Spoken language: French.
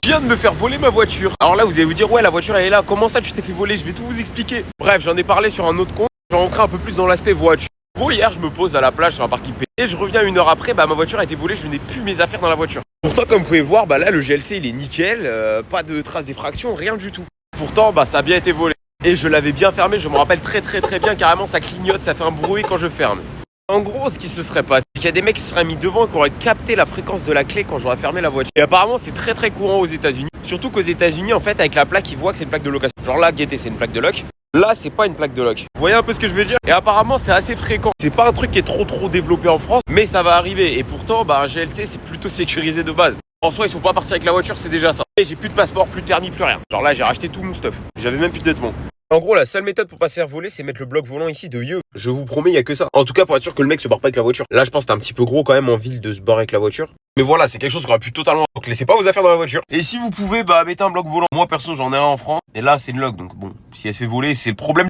Je viens de me faire voler ma voiture. Alors là, vous allez vous dire, ouais, la voiture elle est là. Comment ça, tu t'es fait voler? Je vais tout vous expliquer. Bref, j'en ai parlé sur un autre compte. Je vais rentrer un peu plus dans l'aspect voiture. En gros, hier, je me pose à la plage sur un parking payé. Et je reviens 1 heure après, ma voiture a été volée. Je n'ai plus mes affaires dans la voiture. Pourtant, comme vous pouvez voir, là, le GLC, il est nickel. Pas de traces d'effraction, rien du tout. Pourtant, ça a bien été volé. Et je l'avais bien fermé. Je me rappelle très bien. Carrément, ça clignote, ça fait un bruit quand je ferme. En gros, ce qui se serait passé, c'est qu'il y a des mecs qui se seraient mis devant et qui auraient capté la fréquence de la clé quand j'aurais fermé la voiture. Et apparemment, c'est très courant aux États-Unis. Surtout qu'aux États-Unis, en fait, avec la plaque, ils voient que c'est une plaque de location. Genre là, guettez, c'est une plaque de loc. Là, c'est pas une plaque de loc. Vous voyez un peu ce que je veux dire? Et apparemment, c'est assez fréquent. C'est pas un truc qui est trop développé en France, mais ça va arriver. Et pourtant, un GLC, c'est plutôt sécurisé de base. En soi, ils sont pas partis avec la voiture, c'est déjà ça. Et j'ai plus de passeport, plus de permis, plus rien. Genre là, j'ai racheté tout mon stuff. J'avais même plus de vêtements. En gros, la seule méthode pour pas se faire voler, c'est mettre le bloc volant ici de yeux. Je vous promets, il y a que ça. En tout cas, pour être sûr que le mec se barre pas avec la voiture. Là, je pense que c'est un petit peu gros quand même en ville de se barrer avec la voiture. Mais voilà, c'est quelque chose qu'on aurait pu totalement. Donc laissez pas vos affaires dans la voiture. Et si vous pouvez, mettez un bloc volant. Moi, perso, j'en ai un en France. Et là, c'est une log. Donc bon, si elle se fait voler, c'est le problème